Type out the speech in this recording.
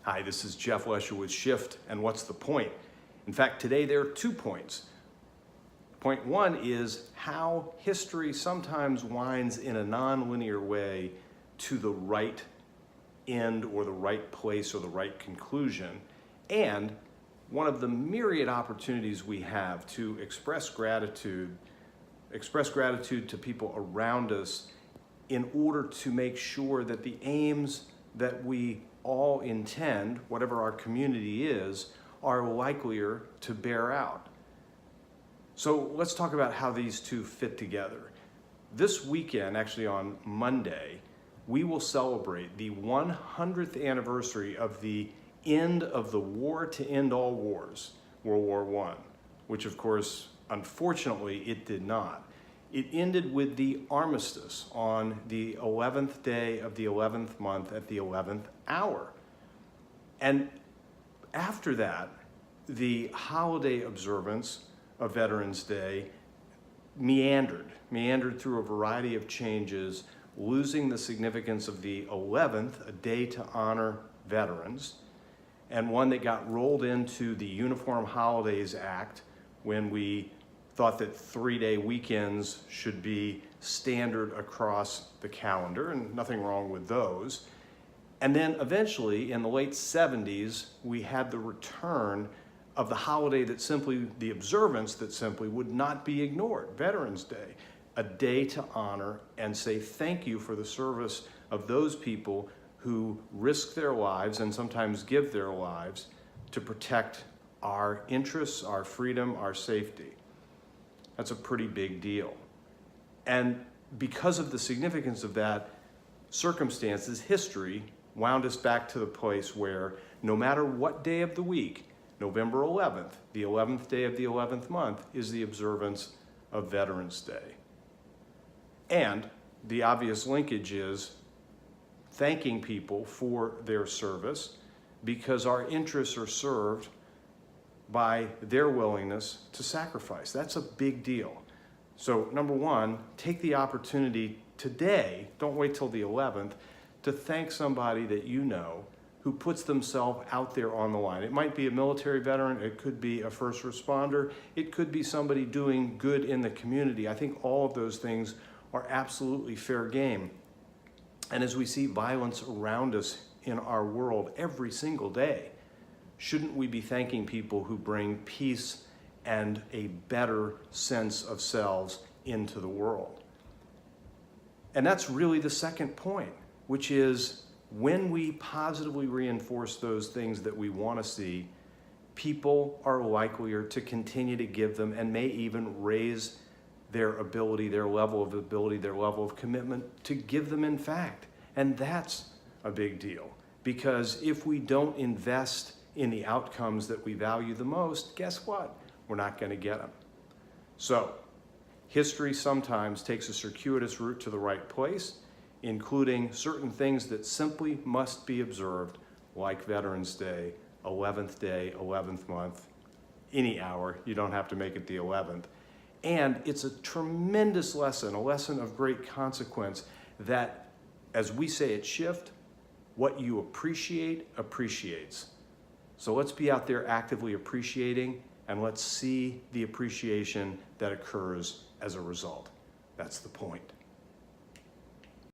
Hi, this is Jeff Lesher with Shift, and what's the point? In fact, today there are 2 points. Point one is how history sometimes winds in a non-linear way to the right end or the right place or the right conclusion, and one of the myriad opportunities we have to express gratitude to people around us in order to make sure that the aims that we all intend, whatever our community is, are likelier to bear out. So let's talk about how these two fit together. This weekend, actually on Monday, we will celebrate the 100th anniversary of the end of the war to end all wars, World War I, which of course, unfortunately, it did not. It ended with the armistice on the 11th day of the 11th month at the 11th hour. And after that, the holiday observance of Veterans Day meandered through a variety of changes, losing the significance of the 11th, a day to honor veterans, and one that got rolled into the Uniform Holidays Act when we thought that 3-day weekends should be standard across the calendar, and nothing wrong with those. And then eventually, in the late 70s, we had the return of the holiday that simply, the observance that simply would not be ignored, Veterans Day, a day to honor and say thank you for the service of those people who risk their lives and sometimes give their lives to protect our interests, our freedom, our safety. That's a pretty big deal. And because of the significance of that circumstances, history wound us back to the place where no matter what day of the week, November 11th, the 11th day of the 11th month, is the observance of Veterans Day. And the obvious linkage is thanking people for their service because our interests are served by their willingness to sacrifice. That's a big deal. So number one, take the opportunity today, don't wait till the 11th, to thank somebody that you know who puts themselves out there on the line. It might be a military veteran, it could be a first responder, it could be somebody doing good in the community. I think all of those things are absolutely fair game. And as we see violence around us in our world every single day, shouldn't we be thanking people who bring peace and a better sense of selves into the world? And that's really the second point, which is when we positively reinforce those things that we want to see, people are likelier to continue to give them and may even raise their ability, their level of ability, their level of commitment to give them in fact. And that's a big deal, because if we don't invest in the outcomes that we value the most, guess what? We're not going to get them. So history sometimes takes a circuitous route to the right place, including certain things that simply must be observed, like Veterans Day, 11th day, 11th month, any hour. You don't have to make it the 11th. And it's a tremendous lesson, a lesson of great consequence that, as we say at Shift, what you appreciate appreciates. So let's be out there actively appreciating, and let's see the appreciation that occurs as a result. That's the point.